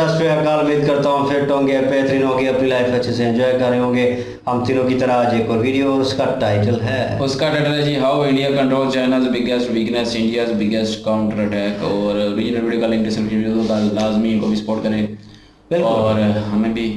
सत श्री अकाल। उम्मीद करता हूँ फिट होंगे, बेहतरीन होंगे, अपनी लाइफ अच्छे से एंजॉय कर रहे होंगे। हम तीनों की तरह आज एक और वीडियो, उसका टाइटल है जी how India control China's biggest weakness, India's biggest counter attack. और ओरिजिनल वीडियो का लिंक डिस्क्रिप्शन में तो लाजमी इनको भी सपोर्ट करें और हमें भी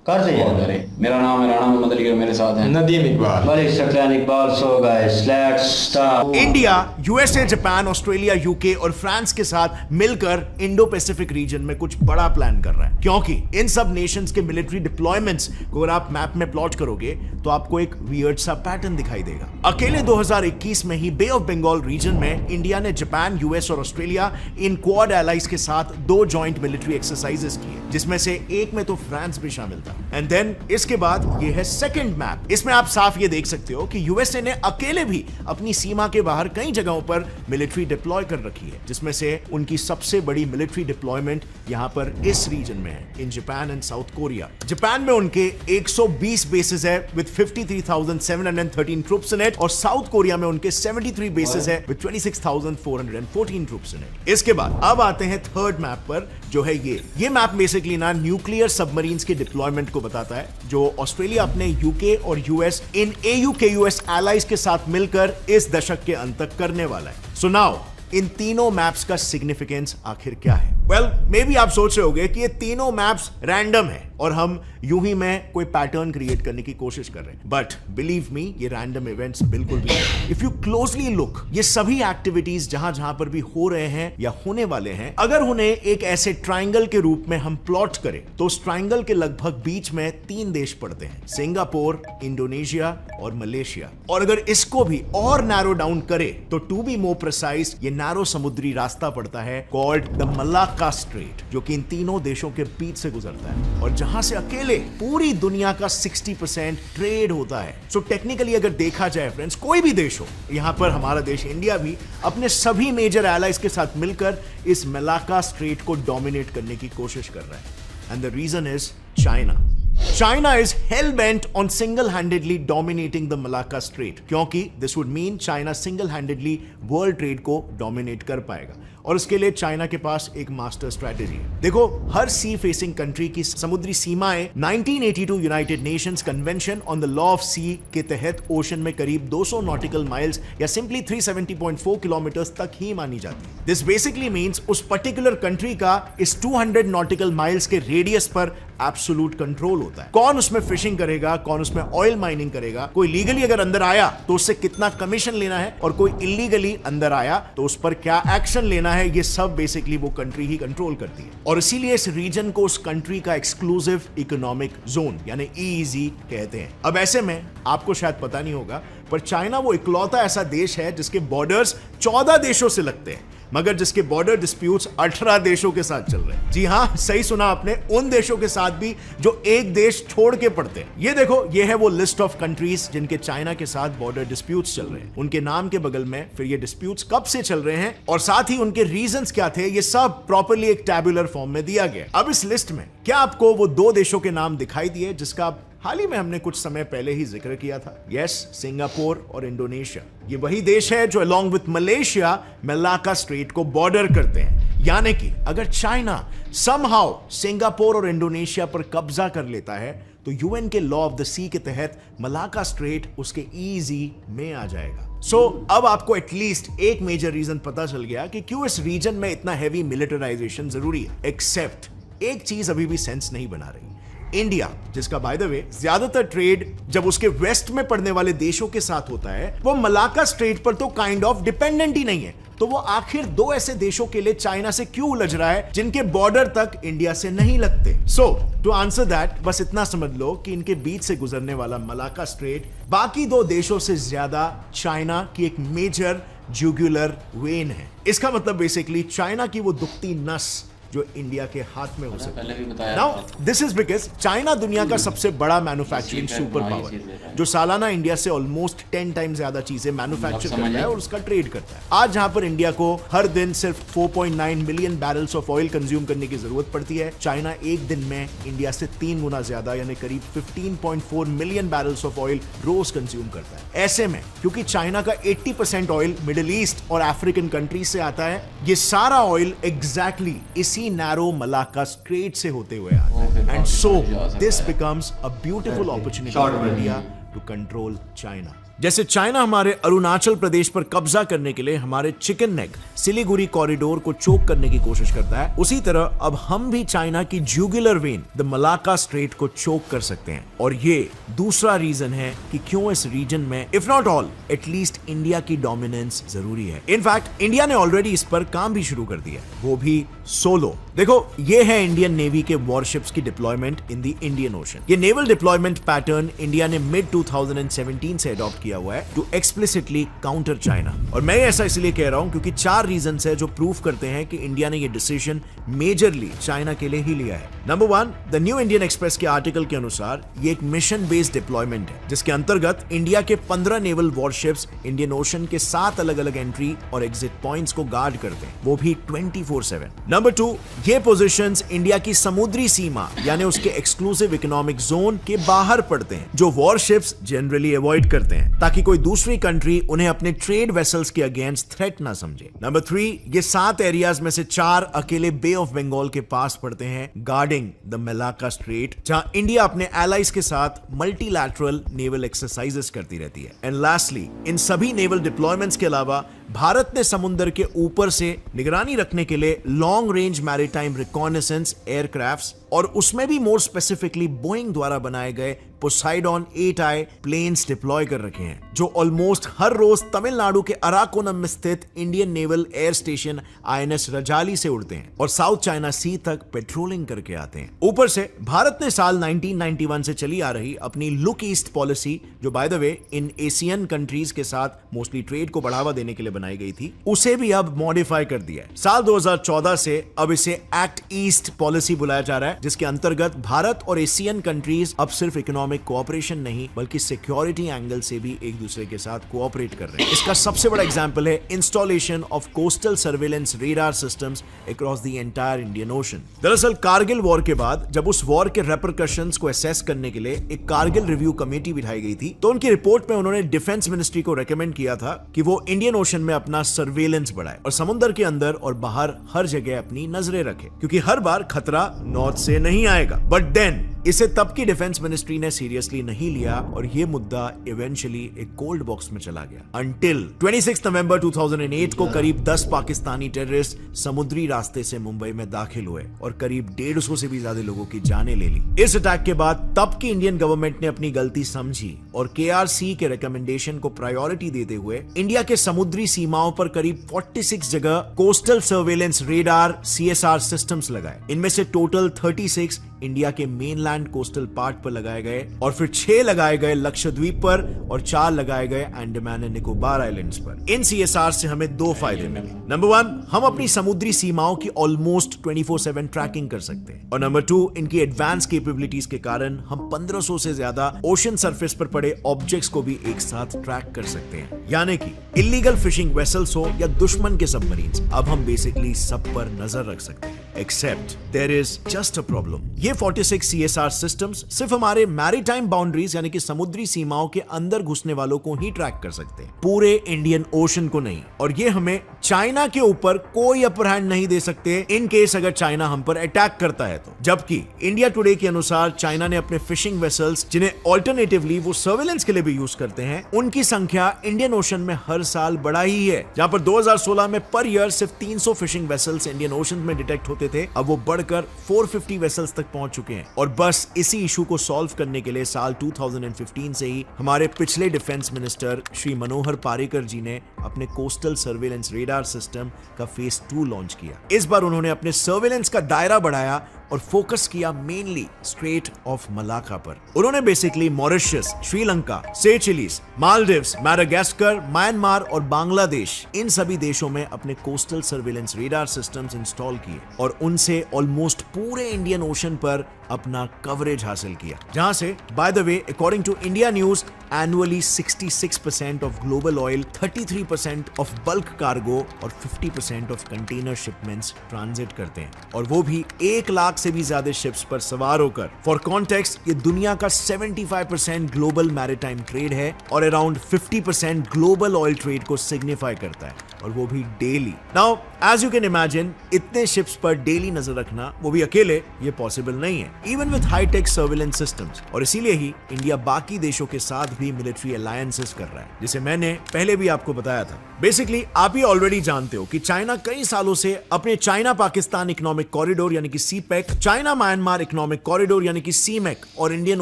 कर दे। मेरा नाम है राणा मोहम्मद अली और मेरे साथ हैं Nadeem Iqbal, Malik Saqlain Iqbal. So guys let's start. India, USA, Japan, Australia, UK और फ्रांस के साथ मिलकर इंडो पैसिफिक रीजन में कुछ बड़ा प्लान कर रहा है, क्योंकि इन सब नेशंस के मिलिट्री डिप्लॉयमेंट्स को अगर आप मैप में प्लॉट करोगे तो आपको एक वियर्ड सा पैटर्न दिखाई देगा। अकेले 2021 में ही बे ऑफ बंगाल रीजन में इंडिया ने जापान, यूएस और ऑस्ट्रेलिया इन क्वाड एलाइज के साथ 2 जॉइंट मिलिट्री एक्सरसाइजेस किए, जिसमें से एक में तो फ्रांस भी शामिल था। एंड देन इसके बाद ये है सेकंड मैप। इसमें आप साफ ये देख सकते हो कि यूएसए ने अकेले भी अपनी सीमा के बाहर कई जगहों पर मिलिट्री डिप्लॉय कर रखी है, जिसमें से उनकी सबसे बड़ी मिलिट्री डिप्लॉयमेंट यहां पर इस रीजन में है, in Japan and south Korea. Japan में उनके 120 बेसेस है विद 53,713 ट्रूप्स इन इट, और साउथ कोरिया में उनके 73 बेसेस है विद 26,414 ट्रूप्स इन इट। इसके बाद अब आते हैं थर्ड मैप पर, जो है ये मैप बेसिकली ना न्यूक्लियर सबमरीन्स के डिप्लॉयमेंट को बताता है, जो ऑस्ट्रेलिया अपने यूके और यूएस इन AUKUS एलाइज के साथ मिलकर इस दशक के अंत तक करने वाला है। सो नाउ इन तीनों मैप्स का सिग्निफिकेंस आखिर क्या है? वेल, मे बी आप सोच रहे होंगे कि ये तीनों मैप्स रैंडम है और हम यूं ही में कोई पैटर्न क्रिएट करने की कोशिश कर रहे हैं, बट बिलीव मी, ये रैंडम इवेंट्स बिल्कुल भी नहीं। इफ यू क्लोजली लुक, ये सभी एक्टिविटीज जहां जहां पर भी हो रहे हैं या होने वाले हैं, अगर उन्हें एक ऐसे ट्राइंगल के रूप में हम प्लॉट करें तो उस ट्राइंगल के लगभग बीच में 3 देश पड़ते हैं, सिंगापुर, इंडोनेशिया और मलेशिया। और अगर इसको भी और नैरो डाउन करे तो टू बी मोर प्रिसाइज, ये नैरो समुद्री रास्ता पड़ता है कॉल्ड द मलाक्का स्ट्रेट, जो कि इन तीनों देशों के बीच से गुजरता है और जहां से अकेले पूरी दुनिया का 60% ट्रेड होता है। सो टेक्निकली अगर देखा जाए फ्रेंड्स, कोई भी देश हो, यहां पर हमारा देश इंडिया भी अपने सभी मेजर एलाइज के साथ मिलकर इस मलाक्का स्ट्रेट को डोमिनेट करने की कोशिश कर रहा है। And the reason is China. China is hell-bent on single-handedly dominating the Malacca Strait, क्योंकि this would mean China single-handedly world trade को dominate कर पाएगा, और उसके लिए चाइना के पास एक मास्टर स्ट्रैटेजी है। देखो, हर सी फेसिंग कंट्री की समुद्री सीमाएं 1982 United Nations convention on the law of sea के तहत ओशन में करीब 200 नॉटिकल माइल्स या सिंपली 370.4 किलोमीटर्स तक ही मानी जाती है। दिस बेसिकली मींस उस पर्टिकुलर कंट्री का इस 200 नॉटिकल माइल्स के रेडियस पर एब्सोल्यूट कंट्रोल होता है। कौन उसमें फिशिंग करेगा, कौन उसमें ऑयल माइनिंग करेगा, कोई लीगली अगर अंदर आया तो उससे कितना कमीशन लेना है, और कोई इलीगली अंदर आया तो उस पर क्या एक्शन लेना है, ये सब बेसिकली वो कंट्री ही कंट्रोल करती है। और इसीलिए इस रीजन को उस कंट्री का एक्सक्लूसिव इकोनॉमिक जोन यानी EEZ कहते हैं। अब ऐसे में आपको शायद पता नहीं होगा, पर चाइना वो इकलौता ऐसा देश है जिसके बॉर्डर्स 14 देशों से लगते हैं, मगर जिसके बॉर्डर डिस्प्यूट्स 18 देशों के साथ चल रहे हैं। जी हां, सही सुना आपने, उन देशों के साथ भी जो एक देश छोड़ के पड़ते हैं। ये देखो, ये है वो लिस्ट ऑफ कंट्रीज जिनके चाइना के साथ बॉर्डर डिस्प्यूट्स चल रहे हैं, उनके नाम के बगल में फिर ये डिस्प्यूट्स कब से चल रहे हैं और साथ ही उनके रीजंस क्या थे, ये सब प्रॉपर्ली एक टैबुलर फॉर्म में दिया गया। अब इस लिस्ट में क्या आपको वो 2 देशों के नाम दिखाई दिए जिसका हाल ही में हमने कुछ समय पहले ही जिक्र किया था? यस, सिंगापुर और इंडोनेशिया। ये वही देश है जो along with Malaysia Malacca straight को बॉर्डर करते हैं। यानी कि अगर चाइना समहाउ सिंगापुर और इंडोनेशिया पर कब्जा कर लेता है तो यूएन के लॉ ऑफ द सी के तहत मलाक्का स्ट्रेट उसके EEZ में आ जाएगा। सो अब आपको एटलीस्ट एक मेजर रीजन पता चल गया कि क्यों इस रीजन में इतना हैवी मिलिटराइजेशन जरूरी है। एक्सेप्ट एक चीज अभी भी सेंस नहीं बना रही। इंडिया, जिसका बाय द वे ज्यादातर ट्रेड जब उसके वेस्ट में पड़ने वाले देशों के साथ होता है, वो मलाक्का स्ट्रेट पर तो काइंड ऑफ डिपेंडेंट ही नहीं है, तो वो आखिर 2 ऐसे देशों के लिए चाइना से क्यों उलझ रहा है जिनके बॉर्डर तक इंडिया से नहीं लगते? सो टू आंसर दैट, बस इतना समझ लो कि इनके बीच से गुजरने वाला मलाक्का स्ट्रेट बाकी 2 देशों से ज्यादा चाइना की एक मेजर जुगुलर वेन है। इसका मतलब बेसिकली चाइना की वो दुखती नस जो इंडिया के हाथ में हो सकता। Now this is because China दुनिया का सबसे बड़ा मैन्युफैक्चरिंग सुपर पावर है, जो सालाना इंडिया से ऑलमोस्ट 10 टाइम ज्यादा चीजें मैन्युफैक्चर करता है और उसका ट्रेड करता है। आज जहां पर इंडिया को हर दिन सिर्फ 4.9 million barrels of oil consume करने की जरूरत पड़ती है, चाइना एक दिन में इंडिया से 3 गुना ज्यादा यानी करीब 15.4 मिलियन बैरल्स ऑफ ऑयल रोज कंज्यूम करता है। ऐसे में क्योंकि चाइना का 80% ऑयल मिडिल ईस्ट और अफ्रीकन कंट्रीज से आता है, ये सारा ऑयल एग्जैक्टली इसी इसी नैरो मलाक्का स्ट्रेट से होते हुए आता है। And so this becomes a beautiful opportunity for India to control China. जैसे चाइना हमारे अरुणाचल प्रदेश पर कब्जा करने के लिए हमारे चिकन नेक सिलीगुड़ी कॉरिडोर को चोक करने की कोशिश करता है, उसी तरह अब हम भी चाइना की jugular vein the Malacca straight को चोक कर सकते हैं। और ये दूसरा रीजन है कि क्यों इस रीजन में if not all at least India की डोमिनेंस जरूरी है। इनफैक्ट इंडिया ने ऑलरेडी इस पर काम भी शुरू कर दिया, वो भी सोलो। देखो, ये है इंडियन नेवी के वॉरशिप्स की deployment in the Indian ocean. ये नेवल डिप्लॉयमेंट पैटर्न इंडिया ने मिड 2017 से अडॉप्ट किया हुआ है टू एक्सप्लिसिटली काउंटर चाइना। और मैं ऐसा इसलिए कह रहा हूं क्योंकि 4 रीजन है जो प्रूव करते हैं कि इंडिया ने ये डिसीजन मेजरली चाइना के लिए ही लिया है। Number 1, the new Indian express के आर्टिकल के अनुसार ये एक मिशन बेस्ड डिप्लॉयमेंट है, जिसके अंतर्गत इंडिया के 15 नेवल वॉरशिप्स इंडियन ओशन के 7 अलग अलग एंट्री और एग्जिट पॉइंट्स को गार्ड करते हैं, वो भी 24/7। नंबर 2, ये पोजीशंस इंडिया की समुद्री सीमा यानी उसके एक्सक्लूसिव इकोनॉमिक जोन के बाहर पड़ते हैं, जो वॉरशिप्स जनरली अवॉइड करते हैं ताकि कोई दूसरी कंट्री उन्हें अपने ट्रेड वेसल्स के अगेंस्ट थ्रेट ना समझे। नंबर 3, ये 7 एरियाज में से 4 अकेले बे ऑफ बंगाल के पास पड़ते हैं, गार्डिंग द मलाक्का स्ट्रेट, जहां इंडिया अपने एलाइज के साथ मल्टीलैटरल नेवल एक्सरसाइजेस करती रहती है। एंड लास्टली, इन सभी नेवल डिप्लॉयमेंट्स के अलावा भारत ने समुद्र के ऊपर से निगरानी रखने के लिए long range maritime reconnaissance aircrafts और उसमें भी मोर स्पेसिफिकली बोइंग द्वारा बनाए गए पोसाइडॉन 8i प्लेन्स डिप्लॉय कर रखे हैं, जो ऑलमोस्ट हर रोज तमिलनाडु के अराकोनम में स्थित Indian naval air station INS रजाली से उड़ते हैं और साउथ चाइना सी तक पेट्रोलिंग करके आते हैं। ऊपर से भारत ने साल 1991 से चली आ रही अपनी लुक ईस्ट पॉलिसी, जो by the way in Asian countries के साथ मोस्टली ट्रेड को बढ़ावा देने के लिए बनाई गई थी, उसे भी अब मॉडिफाई कर दिया है। साल 2014 से अब इसे एक्ट ईस्ट पॉलिसी बुलाया जा रहा है, जिसके अंतर्गत भारत और एशियन कंट्रीज अब सिर्फ इकोनॉमिक कोऑपरेशन नहीं बल्कि सिक्योरिटी एंगल से भी एक दूसरे के साथ कोऑपरेट कर रहे हैं। इसका सबसे बड़ा एग्जांपल है installation of coastal surveillance radar systems across the entire Indian ocean. दरअसल कारगिल वॉर के बाद जब उस वॉर के रेपरकशंस को असेस करने के लिए एक कारगिल रिव्यू कमेटी बिठाई गई थी, तो उनकी रिपोर्ट में उन्होंने डिफेंस मिनिस्ट्री को रेकमेंड किया था कि वो इंडियन ओशन में अपना सर्वेलेंस बढ़ाए और समुद्र के अंदर और बाहर हर जगह अपनी नजरें रखे, क्योंकि हर बार खतरा नॉर्थ से नहीं आएगा। बट देन इसे तब की डिफेंस मिनिस्ट्री ने सीरियसली नहीं लिया और यह मुद्दा इवेंचुअली एक कोल्ड बॉक्स में चला गया, अंटिल 26 नवंबर 2008 को करीब 10 पाकिस्तानी टेररिस्ट समुद्री रास्ते से मुंबई में दाखिल हुए और करीब 150 से भी ज्यादा लोगों की जानें ले ली। इस अटैक के बाद तब की इंडियन गवर्नमेंट ने अपनी गलती समझी और KRC के रिकमेंडेशन को प्रायोरिटी देते हुए इंडिया के समुद्री सीमाओं पर करीब 46 जगह coastal surveillance radar CSR systems लगाए। इनमें से टोटल 36 इंडिया के मेनलैंड कोस्टल पार्ट पर लगाए गए और फिर 6 लगाए गए लक्षद्वीप पर और 4 लगाए गए अंडमान एंड निकोबार आइलैंड्स पर। इन CSR से हमें 2 फायदे मिले। नंबर 1, हम अपनी समुद्री सीमाओं की ऑलमोस्ट 24/7 ट्रैकिंग कर सकते हैं, और नंबर 2, इनकी एडवांस कैपेबिलिटीज के कारण हम 1500 से ज्यादा ओशन सरफेस पर पड़े ऑब्जेक्ट्स को भी एक साथ ट्रैक कर सकते हैं। यानी कि इलीगल फिशिंग वेसल्स हो या दुश्मन के सबमरीन्स, अब हम बेसिकली सब पर नजर रख सकते हैं। Except there is just a problem. ये 46 CSR सिस्टम्स सिर्फ हमारे मैरीटाइम बाउंड्रीज यानी कि समुद्री सीमाओं के अंदर घुसने वालों को ही ट्रैक कर सकते हैं, पूरे इंडियन ओशन को नहीं। और ये हमें चाइना के ऊपर कोई अपर हैंड नहीं दे सकते इन केस अगर चाइना हम पर अटैक करता है तो। जबकि इंडिया टुडे के अनुसार चाइना ने अपने फिशिंग वेसल्स, जिन्हें ऑल्टरनेटिवली वो सर्वेलेंस के लिए भी यूज करते हैं, उनकी संख्या इंडियन ओशन में हर साल बढ़ा ही है। जहां पर 2016 में पर ईयर सिर्फ 300 फिशिंग वेसल्स इंडियन ओशन में डिटेक्ट होते थे, अब वो बढ़कर 450 वेसल्स तक पहुंच चुके हैं। और बस इसी इशू को सॉल्व करने के लिए साल 2015 से ही हमारे पिछले डिफेंस मिनिस्टर श्री मनोहर पारिकर जी ने अपने कोस्टल सर्वेलेंस रेडार सिस्टम का फेज 2 लॉन्च किया। इस बार उन्होंने अपने सर्वेलेंस का दायरा बढ़ाया और फोकस किया मेनली स्ट्रेट ऑफ मलाक्का पर। उन्होंने basically Mauritius, Sri Lanka, Seychelles, Maldives, Madagascar, Myanmar और बांग्लादेश, इन सभी देशों में अपने coastal surveillance radar systems install किए और उनसे ऑलमोस्ट पूरे इंडियन ओशन पर अपना कवरेज हासिल किया। जहां से by the way according to India News annually 66% of global oil, 33% of bulk cargo और 50% ऑफ कंटेनर शिपमेंट्स ट्रांजिट करते हैं, और वो भी 1 लाख से भी ज्यादा शिप्स पर सवार होकर। फॉर कॉन्टेक्स्ट, ये दुनिया का 75% ग्लोबल मैरीटाइम ट्रेड है और अराउंड 50% ग्लोबल ऑयल ट्रेड को सिग्निफाई करता है। और वो भी daily. Now as you can imagine, इतने शिप्स पर डेली नजर रखना, वो भी अकेले, ये पॉसिबल नहीं है, even with hi-tech surveillance systems. और इसीलिए ही इंडिया बाकी देशों के साथ भी मिलिट्री अलायंसेस कर रहा है, जिसे मैंने पहले भी आपको बताया था। बेसिकली आप ही ऑलरेडी जानते हो कि चाइना कई सालों से अपने चाइना पाकिस्तान इकोनॉमिक कॉरिडोर यानी कि CPEC, China Myanmar economic corridor यानी कि सीमेक और इंडियन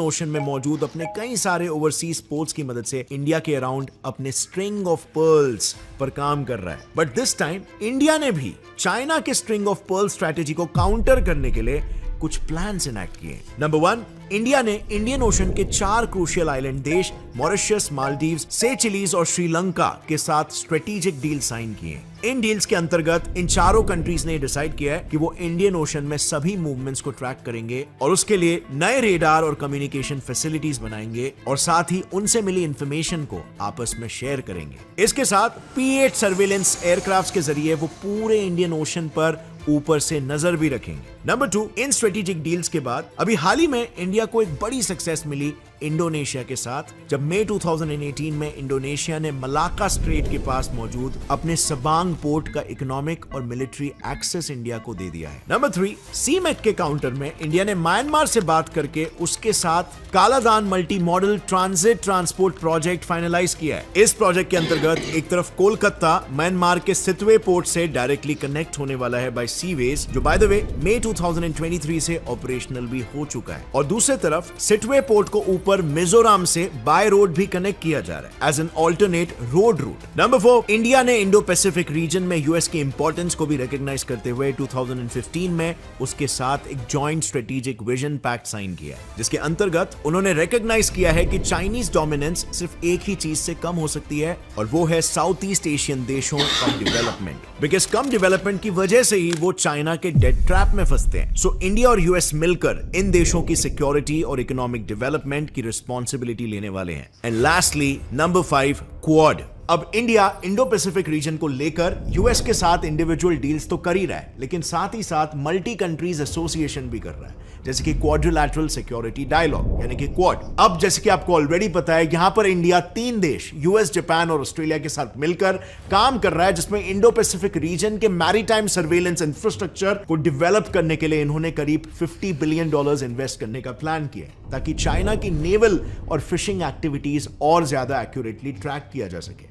ओशन में मौजूद अपने कई सारे ओवरसीज पोर्ट्स की मदद से इंडिया के अराउंड अपने स्ट्रिंग ऑफ पर्ल्स पर काम कर रहा है। बट दिस टाइम इंडिया ने भी चाइना के स्ट्रिंग ऑफ पर्ल स्ट्रेटेजी को काउंटर करने के लिए कुछ प्लान्स इनैक्ट किए। नंबर 1, इंडिया ने इंडियन ओशन के 4 क्रूशियल आइलैंड देश मॉरिशस, मालदीव्स, सेचिलीज और श्रीलंका के साथ स्ट्रेटेजिक डील साइन किए। इन डील्स के अंतर्गत इन चारों कंट्रीज ने डिसाइड किया है कि वो इंडियन ओशन में सभी मूवमेंट्स को ट्रैक करेंगे और उसके लिए नए रेडार और कम्युनिकेशन फैसिलिटीज बनाएंगे और साथ ही उनसे मिली इंफॉर्मेशन को आपस में शेयर करेंगे। इसके साथ P-8 सर्वेलेंस एयरक्राफ्ट के जरिए वो पूरे इंडियन ओशन पर ऊपर से नजर भी रखेंगे। नंबर 2, इन स्ट्रेटेजिक डील्स के बाद अभी हाल ही में इंडिया को एक बड़ी सक्सेस मिली इंडोनेशिया के साथ, जब मई 2018 में इंडोनेशिया ने मलाक्का स्ट्रेट के पास मौजूद अपने सबांग पोर्ट का इकोनॉमिक और मिलिट्री एक्सेस इंडिया को दे दिया है। नंबर 3, सीमेक के काउंटर में इंडिया ने म्यांमार से बात करके उसके साथ Kaladan multi model transit transport project finalize किया है। इस प्रोजेक्ट के अंतर्गत एक तरफ कोलकाता म्यांमार के सितवे पोर्ट से डायरेक्टली कनेक्ट होने वाला है बाय सीवेज, जो बाय द वे मई 2023 से ऑपरेशनल भी हो चुका है, और दूसरी तरफ सितवे पोर्ट को ऊपर मिजोरम से बाय रोड भी कनेक्ट किया जा रहा है as an alternate road route. Number 4, India ने इंडो पैसिफिक रीजन में यूएस के इंपॉर्टेंस को भी रिकॉग्नाइज करते हुए 2015 में उसके साथ एक joint strategic vision pact sign किया है, जिसके अंतर्गत उन्होंने रिकॉग्नाइज किया है कि चाइनीज डोमिनेंस सिर्फ एक ही चीज से कम हो सकती है, और वो है साउथ ईस्ट एशियन देशों का डेवलपमेंट। बिकॉज कम डेवलपमेंट की वजह से ही वो चाइना के डेट ट्रैप में फंसते हैं। सो इंडिया और यूएस मिलकर इन देशों की सिक्योरिटी और इकोनॉमिक डेवलपमेंट की रिस्पॉन्सिबिलिटी लेने वाले हैं। And lastly number 5, quad. अब इंडिया इंडो पैसिफिक रीजन को लेकर यूएस के साथ इंडिविजुअल डील्स तो कर ही रहा है, लेकिन साथ ही साथ मल्टी कंट्रीज एसोसिएशन भी कर रहा है, जैसे कि क्वाड्रिलैटरल सिक्योरिटी डायलॉग यानी कि क्वाड। अब जैसे कि आपको ऑलरेडी पता है, यहां पर इंडिया 3 देश यूएस, जापान और ऑस्ट्रेलिया के साथ मिलकर काम कर रहा है, जिसमें इंडो पैसिफिक रीजन के मैरीटाइम सर्वेलेंस इंफ्रास्ट्रक्चर को डेवलप करने के लिए इन्होंने करीब $50 बिलियन इन्वेस्ट करने का प्लान किया है, ताकि चाइना की नेवल और फिशिंग एक्टिविटीज और ज्यादा एक्यूरेटली ट्रैक किया जा सके।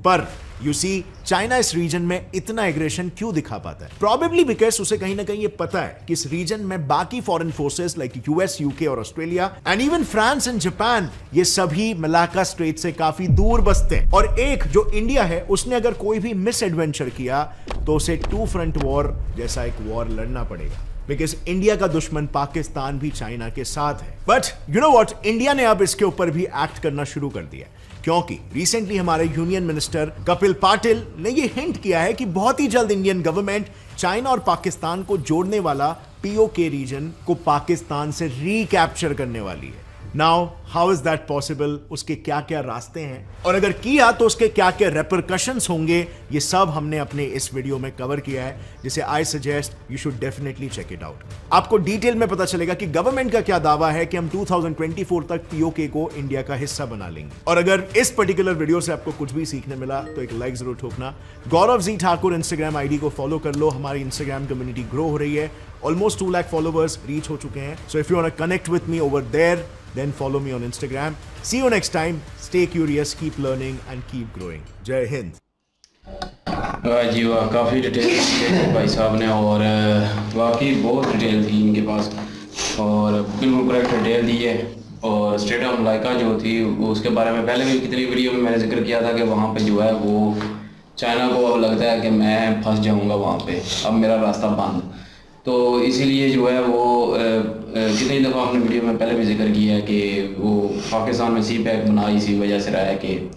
पर यू सी, चाइना इस रीजन में इतना एग्रेशन क्यों दिखा पाता है? प्रॉबेबली बिकॉज उसे कहीं ना कहीं ये पता है कि इस रीजन में बाकी foreign forces like US, UK और Australia and even France and Japan, ये सभी मलाक्का स्ट्रेट से काफी दूर बसते हैं, और एक जो इंडिया है उसने अगर कोई भी मिस एडवेंचर किया तो उसे 2 फ्रंट वॉर जैसा एक वॉर लड़ना पड़ेगा, बिकॉज इंडिया का दुश्मन पाकिस्तान भी चाइना के साथ है। But you know what, India ने अब इसके ऊपर भी एक्ट करना शुरू कर दिया, क्योंकि रिसेंटली हमारे यूनियन मिनिस्टर कपिल पाटिल ने ये हिंट किया है कि बहुत ही जल्द इंडियन गवर्नमेंट चाइना और पाकिस्तान को जोड़ने वाला पीओके रीजन को पाकिस्तान से रिकैप्चर करने वाली है। Now how is that possible? उसके क्या क्या रास्ते हैं, और अगर किया तो उसके क्या क्या रेपरकशंस होंगे, ये सब हमने अपने इस वीडियो में कवर किया है, जिसे I suggest you should definitely check it out. आपको डिटेल में पता चलेगा कि गवर्नमेंट का क्या दावा है कि हम 2024 तक पीओके को इंडिया का हिस्सा बना लेंगे। और अगर इस पर्टिकुलर वीडियो से आपको कुछ भी सीखने मिला तो एक लाइक जरूर ठोकना। गौरव जी ठाकुर इंस्टाग्राम आईडी को फॉलो कर लो, हमारी इंस्टाग्राम कम्युनिटी ग्रो हो रही है, ऑलमोस्ट 2 लाख फॉलोवर्स रीच हो चुके हैं। So if you want to connect with me over there, then follow me on Instagram. See you next time. Stay curious, keep learning and keep growing. Jai Hind. वाह जी वाह, काफ़ी detail भाई साहब ने, और वाकई बहुत डिटेल थी इनके पास, और बिल्कुल करेक्ट डिटेल दी है। और स्ट्रेट ऑफ मलाइका जो थी उसके बारे में पहले भी कितनी वीडियो में मैंने जिक्र किया था कि वहाँ पे जो है वो चाइना को अब लगता है कि मैं फंस जाऊँगा वहाँ पे, अब मेरा रास्ता बंद। तो इसीलिए जो है वो कितनी दफ़ा हमने वीडियो में पहले भी जिक्र किया है कि वो पाकिस्तान में सीपैक बना इसी वजह से रहा है कि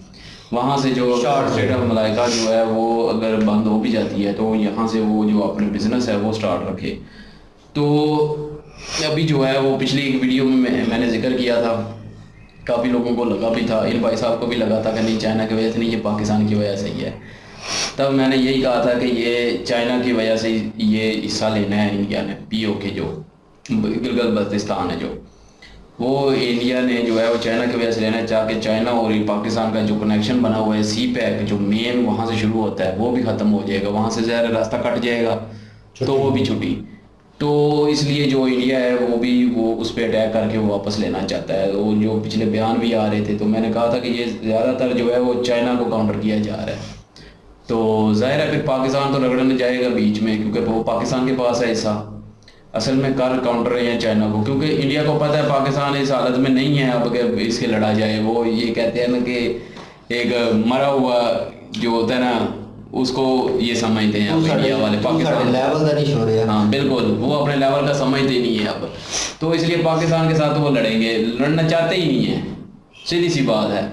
वहाँ से जो स्ट्रेट ऑफ मलाइका जो है वो अगर बंद हो भी जाती है तो यहाँ से वो जो अपने बिजनेस है वो स्टार्ट रखे। तो अभी जो है वो पिछली एक वीडियो में मैंने जिक्र किया था, काफ़ी लोगों को लगा भी था, इन भाई साहब को भी लगा था कि नहीं चाइना की वजह से नहीं, ये पाकिस्तान की वजह से ही है। तब मैंने यही कहा था कि ये चाइना की वजह से ये हिस्सा लेना है इंडिया ने, पीओके जो गिलगित बल्तिस्तान है जो। वो इंडिया ने जो है वो चाइना की वजह से लेना चाह के चाइना और पाकिस्तान का जो कनेक्शन बना हुआ है सी पैक जो मेन वहाँ से शुरू होता है वो भी ख़त्म हो जाएगा, वहाँ से ज़्यादा रास्ता कट जाएगा तो वो भी छुट्टी। तो इसलिए जो इंडिया है वो उस पर अटैक करके वो वापस लेना चाहता है। तो जो पिछले बयान भी आ रहे थे तो मैंने कहा था कि ये ज़्यादातर जो है वो चाइना को काउंटर किया जा रहा है। तो ज़ाहिर है फिर पाकिस्तान तो रगड़ने जाएगा बीच में, क्योंकि वो पाकिस्तान के पास है हिस्सा। असल में कर काउंटर रहे हैं चाइना को, क्योंकि इंडिया को पता है पाकिस्तान इस हालत में नहीं है अब कि इसके लड़ा जाए। वो ये कहते हैं ना कि एक मरा हुआ जो होता है ना उसको ये समझते हैं अब इंडिया वाले पाकिस्तान लेवल का नहीं छोड़ रहा। हाँ बिल्कुल, वो अपने लेवल का समझते नहीं है अब। तो इसलिए पाकिस्तान के साथ वो लड़ेंगे, लड़ना चाहते ही नहीं है, सीधी सी बात है।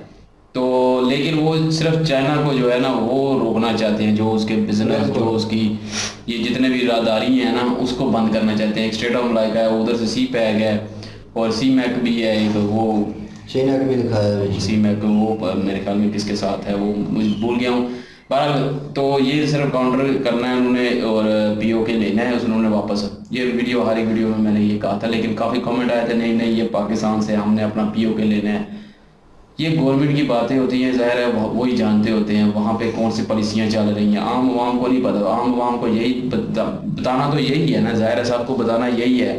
तो लेकिन वो सिर्फ चाइना को जो है ना वो रोकना चाहते हैं, जो उसके बिजनेस जो उसकी ये जितने भी राहदारी हैं ना उसको बंद करना चाहते हैं। एक स्ट्रेट ऑफ मलाइका है, उधर से सी पैक है और सी मैक भी है एक, वो चाइना का भी दिखाया है सी मैक, वो मेरे ख्याल में किसके साथ है वो मुझे भूल गया हूँ। बहरहाल तो ये सिर्फ काउंटर करना है उन्होंने और पीओके लेना है उन्होंने वापस। ये वीडियो हर एक वीडियो में मैंने ये कहा था, लेकिन काफ़ी कमेंट आए थे नहीं नहीं ये पाकिस्तान से हमने अपना पीओके लेना है। ये गवर्नमेंट की बातें होती हैं, ज़ाहिर है वो ही जानते होते हैं वहाँ पे कौन सी पॉलिसियाँ चल रही हैं। आम आवाम को नहीं पता, आम आवाम को यही बताना तो यही है ना, ज़ाहिर है सबको बताना यही है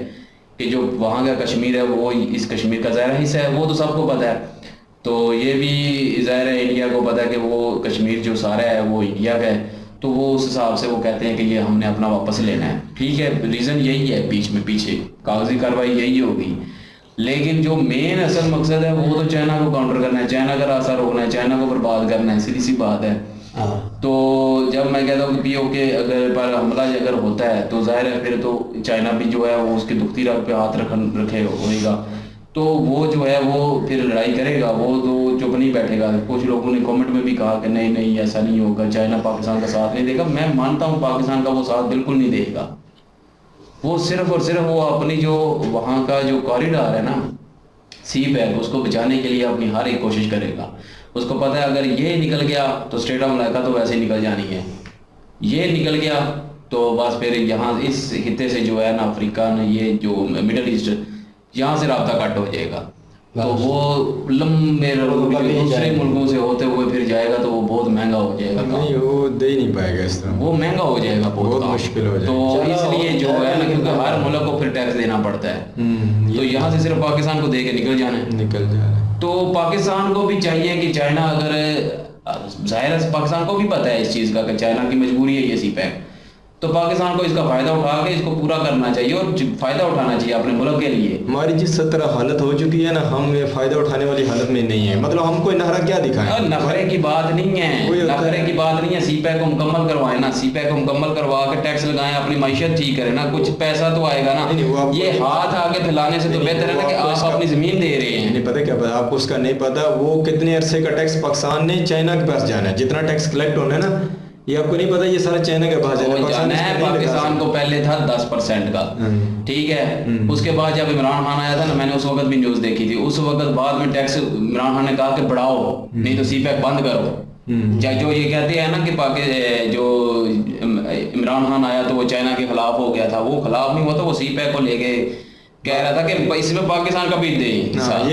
कि जो वहाँ का कश्मीर है वो इस कश्मीर का ज़ाहिर हिस्सा है, वो तो सबको पता है। तो ये भी ज़ाहिर है इंडिया को पता है कि वो कश्मीर जो सारा है वो इंडिया का है, तो वो उस हिसाब से वो कहते हैं कि ये हमने अपना वापस लेना है। ठीक है, रीज़न यही है बीच में पीछे कागजी कार्रवाई यही होगी, लेकिन जो मेन असल मकसद है वो तो चाइना को काउंटर करना है, चाइना का रास्ता रोकना है, चाइना को बर्बाद करना है, सीधी सी बात है। तो जब मैं कहता हूँ कि पीओके अगर पर हमला अगर होता है तो जाहिर है फिर तो चाइना भी जो है वो उसकी दुखती रग पे हाथ रखे होएगा, तो वो जो है वो फिर लड़ाई करेगा, वो तो चुप नहीं बैठेगा। कुछ लोगों ने कमेंट में भी कहा कि नहीं नहीं ऐसा नहीं होगा, चाइना पाकिस्तान का साथ नहीं देगा। मैं मानता हूँ पाकिस्तान का वो साथ बिल्कुल नहीं देगा, वो सिर्फ और सिर्फ वो अपनी जो वहाँ का जो कॉरिडोर है ना सी पैक उसको बचाने के लिए अपनी हर एक कोशिश करेगा। उसको पता है अगर ये निकल गया तो स्ट्रेट ऑफ मलाइका तो वैसे निकल जानी है, ये निकल गया तो बस फिर यहाँ इस खित्ते से जो है ना अफ्रीका ने ये जो मिडल ईस्ट यहाँ से रास्ता कट हो जाएगा। तो वो लंबे दूसरे मुल्कों से होते हुए फिर जाएगा तो वो बहुत महंगा हो जाएगा। नहीं वो दे ही नहीं पाएगा इस तरह, वो महंगा हो जाएगा, बहुत मुश्किल हो जाएगा। तो इसलिए जो है ना क्योंकि हर मुल्क को फिर टैक्स देना पड़ता है, तो यहाँ से सिर्फ पाकिस्तान को दे के निकल जाना है। तो पाकिस्तान को भी चाहिए कि चाइना अगर जाहिर है पाकिस्तान को भी पता है इस चीज़ का कि चाइना की मजबूरी है ये सी पैक, तो पाकिस्तान को इसका फायदा उठा के इसको पूरा करना चाहिए और फायदा उठाना चाहिए अपने मुल्क के लिए। हमारी जिस तरह हालत हो चुकी है ना, हम ये फायदा उठाने वाली हालत में नहीं है। मतलब हम कोई नखरा क्या दिखाएं? नखरे की बात नहीं है, नखरे की बात नहीं है। सी पैक को मुकम्मल करवाए ना, सी पैक को मुकम्मल करवा के टैक्स लगाएं, अपनी माइशत ठीक करें ना, कुछ पैसा तो आएगा ना। ये हाथ आगे फैलाने से तो बेहतर है ना कि आप अपनी जमीन दे रहे हैं। नहीं पता क्या पता आपको उसका नहीं पता वो कितने अरसे का टैक्स पाकिस्तान ने चाइना के पास जाना है, जितना टैक्स कलेक्ट होना है ना ये आपको नहीं पता, ये सारा चाइना के पास जाना है। पाकिस्तान को पहले था 10% का, ठीक है। उसके बाद जब इमरान खान आया था ना, मैंने उस वक्त भी न्यूज़ देखी थी, उस वक्त बाद में टैक्स इमरान खान ने कहा कि बढ़ाओ नहीं तो सी पैक बंद करो। जो ये कहते हैं ना कि जो इमरान खान आया तो वो चाइना के खिलाफ हो गया था, वो खिलाफ नहीं हुआ था, वो सी पैक को लेके कह रहा था कि इसमें पाकिस्तान का भी दे।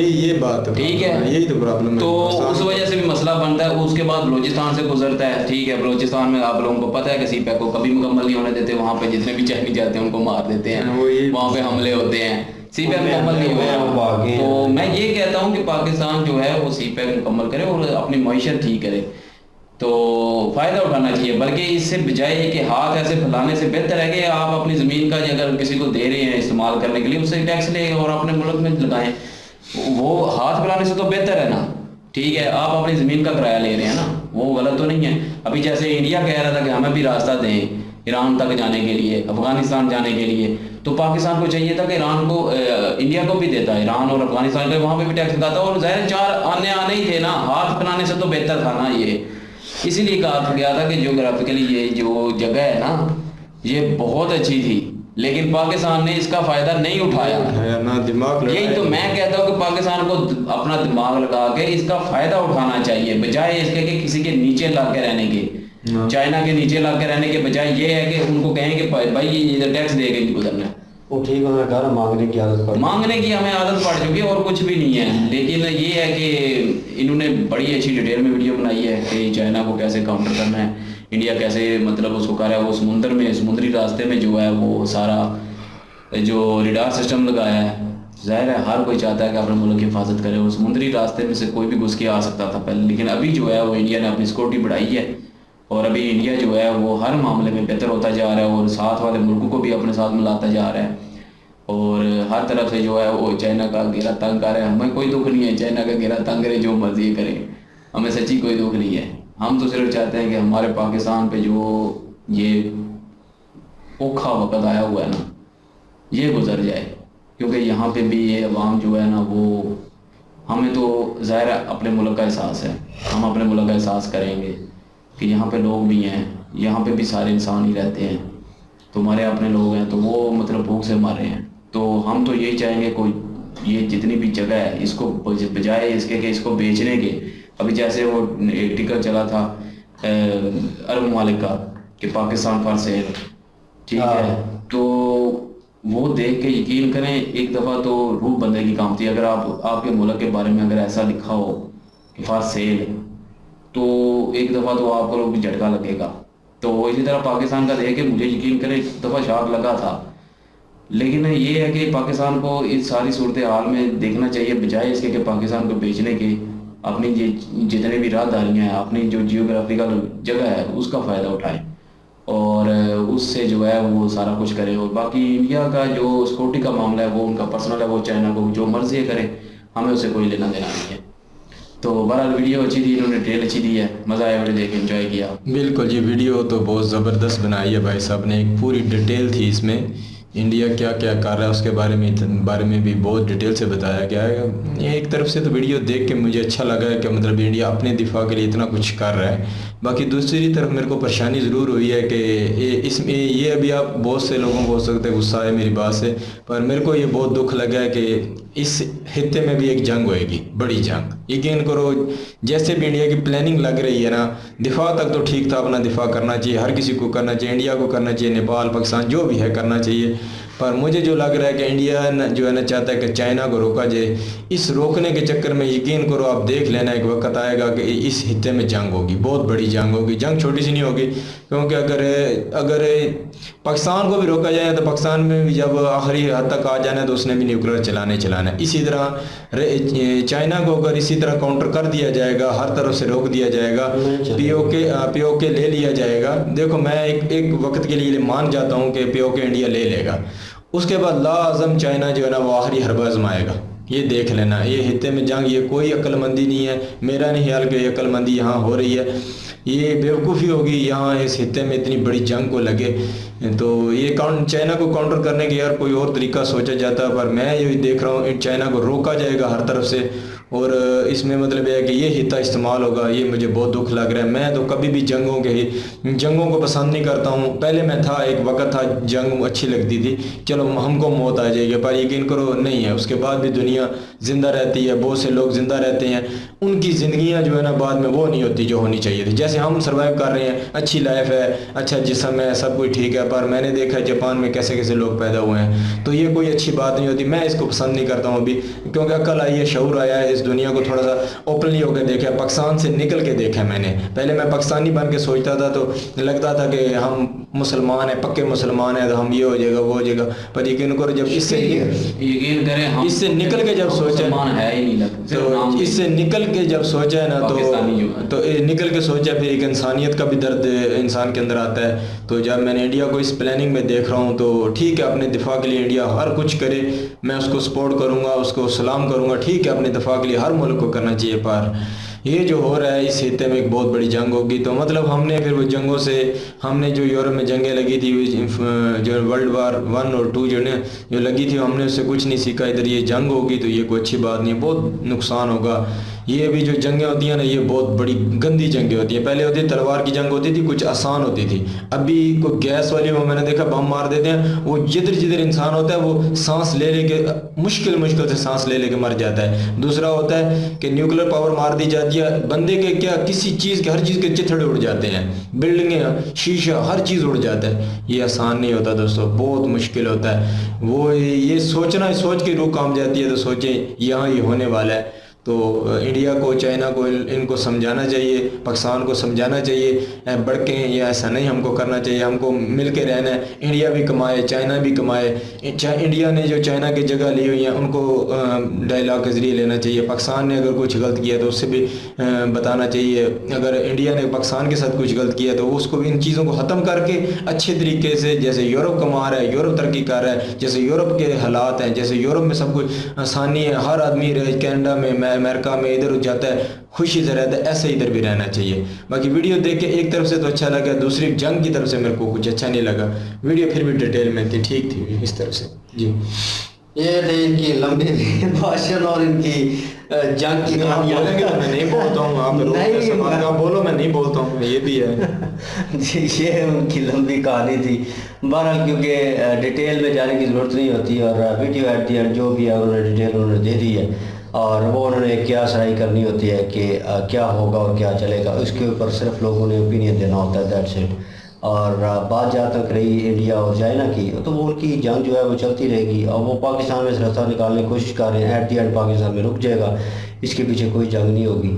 ये बात ठीक है, यही तो प्रॉब्लम है। तो उस वजह से भी मसला बनता है। उसके बाद बलूचिस्तान से गुजरता है, ठीक है। बलूचिस्तान में आप लोगों को पता है कि सी पैक को कभी मुकम्मल नहीं होने देते, वहाँ पे जितने भी चाइनीज जाते हैं उनको मार देते हैं, वहाँ पे हमले होते हैं, सी पैक मुकम्मल नहीं हुआ। तो मैं ये कहता हूँ कि पाकिस्तान जो है वो सी पैक मुकम्मल करे और अपनी मईशत ठीक करे, तो फ़ायदा उठाना चाहिए। बल्कि इससे बजाय कि हाथ ऐसे फैलाने से बेहतर है कि आप अपनी ज़मीन का अगर किसी को दे रहे हैं इस्तेमाल करने के लिए उससे टैक्स लें और अपने मुल्क में लगाएं, वो हाथ फैलाने से तो बेहतर है ना। ठीक है, आप अपनी ज़मीन का किराया ले रहे हैं ना, वो गलत तो नहीं है। अभी जैसे इंडिया कह रहा था कि हमें भी रास्ता दें ईरान तक जाने के लिए, अफगानिस्तान जाने के लिए, तो पाकिस्तान को चाहिए था कि ईरान को इंडिया को भी देता, ईरान और अफगानिस्तान के वहाँ पे भी टैक्स लगाता, और ज़ाहिर चार आने ही थे ना, हाथ फैलाने से तो बेहतर था ना ये। इसीलिए कहा गया था कि ज्योग्राफिकली ये जो जगह है ना ये बहुत अच्छी थी, लेकिन पाकिस्तान ने इसका फायदा नहीं उठाया ना, दिमाग। यही तो मैं कहता हूँ कि पाकिस्तान को अपना दिमाग लगा के इसका फायदा उठाना चाहिए, बजाय इसके कि किसी के नीचे लग के रहने के, चाइना के नीचे लग के रहने के बजाय ये है कि उनको कहें कि भाई ये इधर टैक्स दे के नहीं गुजरना है, वो ठीक होना कहा ना, मांगने की आदत पड़ मांगने की हमें आदत पड़ चुकी है और कुछ भी नहीं है। लेकिन ये है कि इन्होंने बड़ी अच्छी डिटेल में वीडियो बनाई है कि चाइना को कैसे काउंटर करना है, इंडिया कैसे मतलब उसको कर रहा है। वो समुद्र में, समुद्री रास्ते में जो है वो सारा जो रिडार सिस्टम लगाया है, जाहिर है हर कोई चाहता है कि अपने मुल्क की हिफाजत करे, और समुद्री रास्ते में से कोई भी घुस के आ सकता था पहले। लेकिन अभी जो है वो इंडिया ने अपनी सिक्योरिटी बढ़ाई है और अभी इंडिया जो है वो हर मामले में बेहतर होता जा रहा है और साथ वाले मुल्कों को भी अपने साथ मिलाता जा रहा है और हर तरफ से जो है वो चाइना का घेरा तंग कर रहा है। हमें कोई दुख नहीं है, चाइना का घेरा तंग करे, जो मर्जी करे, हमें सच्ची कोई दुख नहीं है। हम तो सिर्फ चाहते हैं कि हमारे पाकिस्तान पे जो ये औखा वक्त आया हुआ है ना, ये गुजर जाए, क्योंकि यहाँ पे भी ये अवाम जो है ना वो, हमें तो ज़ाहिर है अपने मुल्क का एहसास है, हम अपने मुल्क का एहसास करेंगे कि यहाँ पे लोग भी हैं, यहाँ पे भी सारे इंसान ही रहते हैं, तुम्हारे अपने लोग हैं, तो वो मतलब भूख से मर रहे हैं। तो हम तो यही चाहेंगे कोई ये जितनी भी जगह है इसको बजाय इसके कि इसको बेचने के, अभी जैसे वो टिकट चला था अरब ममालिक का कि पाकिस्तान फॉर सेल, ठीक है, तो वो देख के यकीन करें एक दफ़ा तो रूह बंदे की कांपती है। अगर आपके मुल्क के बारे में अगर ऐसा लिखा हो कि फॉर सेल, तो एक दफ़ा तो आपको भी झटका लगेगा। तो इसी तरह पाकिस्तान का देख के मुझे यकीन करें एक दफ़ा शॉक लगा था। लेकिन ये है कि पाकिस्तान को इस सारी सूरत हाल में देखना चाहिए, बजाय इसके कि पाकिस्तान को बेचने के अपनी ये जितने भी राहदारियाँ हैं, अपनी जो जियोग्राफिकल जगह है उसका फ़ायदा उठाएं और उससे जो है वो सारा कुछ करें। और बाकी इंडिया का जो सिक्योरिटी का मामला है वो उनका पर्सनल है, वो चाइना को जो मर्जी करे, हमें उससे कोई लेना देना नहीं है। तो बहरहाल वीडियो अच्छी थी, इन्होंने डिटेल अच्छी दी है, मज़ा आया वीडियो देख के, एंजॉय किया। बिल्कुल जी, वीडियो तो बहुत ज़बरदस्त बनाई है भाई साहब ने, एक पूरी डिटेल थी इसमें, इंडिया क्या क्या कर रहा है उसके बारे में भी बहुत डिटेल से बताया गया है। ये एक तरफ से तो वीडियो देख के मुझे अच्छा लगा है कि मतलब इंडिया अपने दिफा के लिए इतना कुछ कर रहा है। बाकी दूसरी तरफ मेरे को परेशानी ज़रूर हुई है कि इसमें ये अभी आप बहुत से लोगों को हो सकता है गुस्सा है मेरी बात से, पर मेरे को ये बहुत दुख लगा है कि इस हिस्से में भी एक जंग होएगी, बड़ी जंग। यकीन करो जैसे भी इंडिया की प्लानिंग लग रही है ना, दिफा तक तो ठीक था, अपना दिफा करना चाहिए, हर किसी को करना चाहिए, इंडिया को करना चाहिए, नेपाल पाकिस्तान जो भी है करना चाहिए। पर मुझे जो लग रहा है कि इंडिया जो है ना चाहता है कि चाइना को रोका जाए। इस रोकने के चक्कर में यकीन करो आप देख लेना एक वक्त आएगा कि इस हिस्से में जंग होगी, बहुत बड़ी जंग होगी। जंग छोटी सी नहीं होगी, क्योंकि अगर पाकिस्तान को भी रोका जाए तो पाकिस्तान में भी जब आखिरी हद तक आ जाना तो उसने भी न्यूक्लियर चलाना है। इसी तरह चाइना को अगर इसी तरह काउंटर कर दिया जाएगा, हर तरफ से रोक दिया जाएगा, पीओके ले लिया जाएगा। देखो मैं एक वक्त के लिए मान जाता हूँ कि पीओके इंडिया ले लेगा, उसके बाद लाजम चाइना जो है ना वो आखिरी हरबा आजमाएगा। ये देख लेना, ये हिस्से में जंग, ये कोई अक्लमंदी नहीं है, मेरा नहीं ख्याल कि अक्लमंदी यहाँ हो रही है, ये बेवकूफ़ी होगी यहाँ इस हिस्से में इतनी बड़ी जंग को लगे। तो ये चाइना को काउंटर करने के यार कोई और तरीका सोचा जाता, पर मैं ये देख रहा हूँ चाइना को रोका जाएगा हर तरफ से, और इसमें मतलब यह है कि ये हिस्सा इस्तेमाल होगा। ये मुझे बहुत दुख लग रहा है। मैं तो कभी भी जंगों को पसंद नहीं करता हूँ। पहले मैं था, एक वक्त था जंग अच्छी लगती थी, चलो हमको मौत आ जाएगी, पर यकीन करो नहीं है। उसके बाद भी दुनिया ज़िंदा रहती है, बहुत से लोग ज़िंदा रहते हैं, उनकी ज़िंदगियाँ जो है ना बाद में वो नहीं होती जो होनी चाहिए थी। जैसे हम सर्वाइव कर रहे हैं, अच्छी लाइफ है, अच्छा जिस्म है, सब कुछ ठीक है, पर मैंने देखा है जापान में कैसे कैसे लोग पैदा हुए हैं, तो ये कोई अच्छी बात नहीं होती। मैं इसको पसंद नहीं करता हूँ अभी, क्योंकि अकल आई है, शऊर आया है, इस दुनिया को थोड़ा सा ओपनली होकर देखा, पाकिस्तान से निकल के देखा मैंने। पहले मैं पाकिस्तानी बन के सोचता था तो लगता था कि हम मुसलमान हैं, पक्के मुसलमान हैं, तो हम ये हो जाएगा वो हो जाएगा, पर यकीन करो जब यकीन करें हम इससे निकल के जब सोचा है ही नहीं लगता, तो इससे निकल के जब सोचा है ना तो निकल के सोचा, फिर एक इंसानियत का भी दर्द इंसान के अंदर आता है। तो जब मैंने इंडिया को इस प्लानिंग में देख रहा हूँ तो ठीक है, अपने दिफा के लिए इंडिया हर कुछ करे, मैं उसको सपोर्ट करूँगा, उसको सलाम करूँगा, ठीक है, अपने दिफा के लिए हर मुल्क को करना चाहिए। पर ये जो हो रहा है इस हिस्से में एक बहुत बड़ी जंग होगी, तो मतलब हमने फिर वो जंगों से, हमने जो यूरोप में जंगें लगी थी, जो वर्ल्ड वार 1 और 2 जो लगी थी, हमने उससे कुछ नहीं सीखा। इधर ये जंग होगी तो ये कोई अच्छी बात नहीं, बहुत नुकसान होगा। ये अभी जो जंगें होती हैं ना, ये बहुत बड़ी गंदी जंगें होती हैं। पहले होती तलवार की जंग होती थी, कुछ आसान होती थी। अभी को गैस वाली में मैंने देखा बम मार देते हैं, वो जिधर जिधर इंसान होता है वो सांस ले लेके मुश्किल से सांस ले लेके मर जाता है। दूसरा होता है कि न्यूक्लियर पावर मार दी जाती है, बंदे के क्या किसी चीज़ के, हर चीज़ के चिथड़े उड़ जाते हैं, बिल्डिंगें, शीशा, हर चीज़ उड़ जाता है। ये आसान नहीं होता दोस्तों, बहुत मुश्किल होता है। वो ये सोच के रूह काम जाती है, तो सोचें यहाँ ये होने वाला है। तो इंडिया को, चाइना को इनको समझाना चाहिए, पाकिस्तान को समझाना चाहिए, बढ़के ये ऐसा नहीं हमको करना चाहिए, हमको मिल के रहना है। इंडिया भी कमाए, चाइना भी कमाए। इंडिया ने जो चाइना की जगह ली हुई है उनको डायलॉग के ज़रिए लेना चाहिए। पाकिस्तान ने अगर कुछ गलत किया तो उससे भी बताना चाहिए। अगर इंडिया ने पाकिस्तान के साथ कुछ गलत किया तो उसको भी, इन चीज़ों को ख़त्म करके अच्छे तरीके से, जैसे यूरोप कमा रहा है, यूरोप तरक्की कर रहा है, जैसे यूरोप के हालात हैं, जैसे यूरोप में सब कुछ आसानी है, हर आदमी कनाडा में, अमेरिका में इधर जाता है, खुशी से रहता है, ऐसे इधर भी रहना चाहिए। बाकी वीडियो देख के एक तरफ से तो अच्छा लगा, दूसरी जंग की तरफ से मेरे को कुछ अच्छा नहीं लगा। वीडियो फिर भी डिटेल में थी, ठीक थी इस तरफ से जी। ये थे इनकी लंबी भाषण और इनकी जंग की कहानियां। मैं नहीं बोलता हूँ, आप बोलो, मैं नहीं बोलता हूँ, ये भी है जी। ये उनकी लंबी कहानी थी। बहरहाल क्योंकि डिटेल में जाने की ज़रूरत नहीं होती, और वीडियो एट दी एंड जो भी है उन्होंने डिटेल उन्होंने दे दी है, और वो उन्होंने क्या सराही करनी होती है कि क्या होगा और क्या चलेगा, उसके ऊपर सिर्फ लोगों ने ओपिनियन देना होता है, दैट्स इट। और बात जहाँ तक रही इंडिया और चाइना की, तो वो उनकी जंग जो है वो चलती रहेगी, और वो पाकिस्तान में से रास्ता निकालने की कोशिश कर रहे हैं। एट दी एंड पाकिस्तान में रुक जाएगा, इसके पीछे कोई जंग नहीं होगी,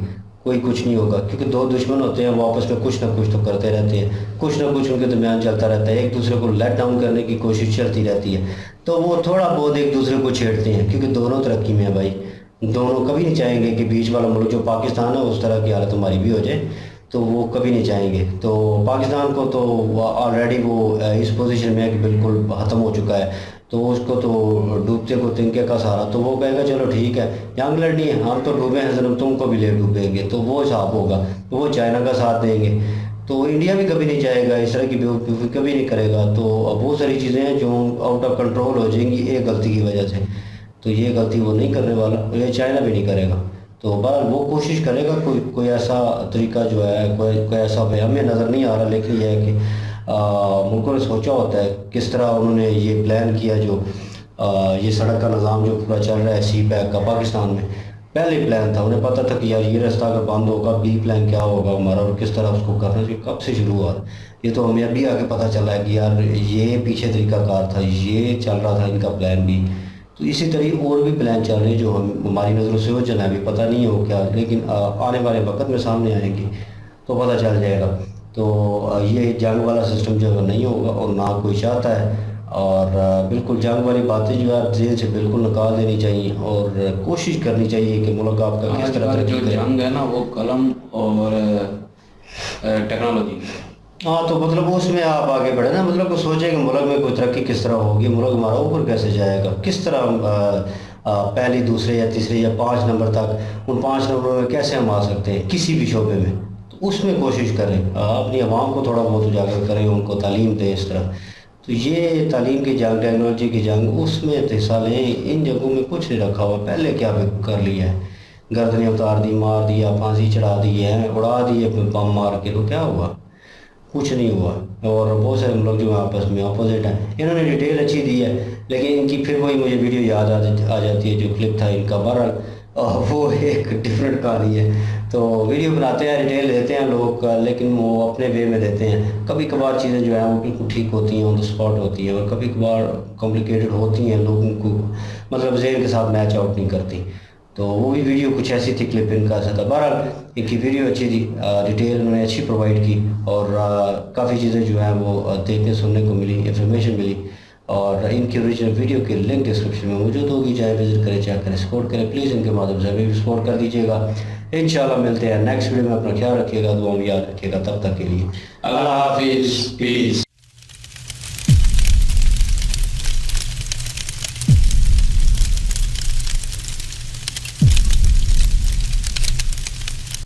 कोई कुछ नहीं होगा, क्योंकि दो दुश्मन होते हैं, वो आपस में कुछ ना कुछ तो करते रहते हैं, कुछ ना कुछ उनके दरमियान चलता रहता है, एक दूसरे को लेट डाउन करने की कोशिश चलती रहती है। तो वो थोड़ा बहुत एक दूसरे को छेड़ते हैं, क्योंकि दोनों तरक्की में है भाई। दोनों कभी नहीं चाहेंगे कि बीच वाला मुल्क जो पाकिस्तान है उस तरह की हालत हमारी भी हो जाए, तो वो कभी नहीं चाहेंगे। तो पाकिस्तान को तो ऑलरेडी वो इस पोजीशन में है कि बिल्कुल ख़त्म हो चुका है, तो उसको तो डूबते को तिनके का सहारा, तो वो कहेगा चलो ठीक है, जंग लड़नी है, हम तो डूबे हैं जन्म, तुमको भी ले डूबेंगे, तो वो हिसाब होगा। तो वो चाइना का साथ देंगे, तो इंडिया भी कभी नहीं चाहेगा, इस तरह की बेवकूफ़ी कभी नहीं करेगा। तो बहुत सारी चीज़ें हैं जो आउट ऑफ कंट्रोल हो जाएंगी एक गलती की वजह से, तो ये गलती वो नहीं करने वाला, ये चाइना भी नहीं करेगा। तो बहरहाल वो कोशिश करेगा कोई ऐसा तरीका जो है, कोई ऐसा वे हमें नज़र नहीं आ रहा, लेकिन यह है कि मुल्कों ने सोचा होता है किस तरह उन्होंने ये प्लान किया, जो ये सड़क का निज़ाम जो पूरा चल रहा है सी पैक का पाकिस्तान में, पहले प्लान था, उन्हें पता था कि यार ये रास्ता अगर बंद होगा, बी प्लान क्या होगा हमारा और किस तरह उसको करना चाहिए, कब से शुरू हुआ। ये तो हमें अभी आगे पता चला है कि यार ये पीछे तरीकाकार था, ये चल रहा था इनका प्लान भी। तो इसी तरह और भी प्लान चल रहे हैं जो हम हमारी नज़रों से ओझल है, अभी पता नहीं हो क्या, लेकिन आने वाले वक्त में सामने आएंगे तो पता चल जाएगा। तो ये जंग वाला सिस्टम जो है नहीं होगा, और ना कोई चाहता है, और बिल्कुल जंग वाली बातें जो है जेल से बिल्कुल निकाल देनी चाहिए, और कोशिश करनी चाहिए कि मुल्क आपका किस तरह जो जंग है ना वो कलम और टेक्नोलॉजी। हाँ, तो मतलब उसमें आप आगे बढ़े ना, मतलब को सोचे कि मुल्क में कोई तरक्की किस तरह होगी, मुल्क हमारा ऊपर कैसे जाएगा, किस तरह पहले, दूसरे या तीसरे या 5 नंबर तक, उन 5 नंबरों में कैसे हम आ सकते हैं किसी भी शोबे में। तो उसमें कोशिश करें, अपनी आवाम को थोड़ा बहुत उजागर करें, उनको तालीम दें इस तरह। तो ये तालीम की जंग, टेक्नोलॉजी की जंग, उसमें हिस्सा लें। इन जगहों में कुछ नहीं रखा हुआ, पहले क्या कर लिया है, गर्दनें उतार दी, मार दिया, फांसी चढ़ा दी है, उड़ा दिए बम मार के, तो क्या हुआ, कुछ नहीं हुआ। और बहुत सारे लोग जो आपस में अपोजिट हैं, इन्होंने डिटेल अच्छी दी है, लेकिन इनकी फिर वही मुझे वीडियो याद आ जाती है जो क्लिप था इनका। बहरहाल वो एक डिफरेंट कहानी है। तो वीडियो बनाते हैं, डिटेल देते हैं लोग, लेकिन वो अपने वे में देते हैं। कभी कभार चीज़ें जो है वो बिल्कुल ठीक होती हैं, ऑन द स्पॉट होती हैं, और कभी कभार कॉम्प्लिकेटेड होती हैं, लोगों को मतलब जहन के साथ मैच आउट नहीं करती। तो वो भी वीडियो कुछ ऐसी थी, क्लिप इनका ऐसा था। बहरहाल इनकी वीडियो अच्छी थी, डिटेल उन्होंने अच्छी प्रोवाइड की, और काफ़ी चीज़ें जो हैं वो देखने सुनने को मिली, इंफॉर्मेशन मिली। और इनकी ओरिजिनल वीडियो की लिंक डिस्क्रिप्शन में मौजूद होगी, चाहे विजिट करें, चाहे करें, सपोर्ट करें, प्लीज़ इनके माध्यम से भी सपोर्ट कर दीजिएगा। इंशाल्लाह मिलते हैं नेक्स्ट वीडियो में। अपना ख्याल रखिएगा, दुआ में याद रखिएगा। तब तक के लिए अल्लाह हाफिज़, पीस।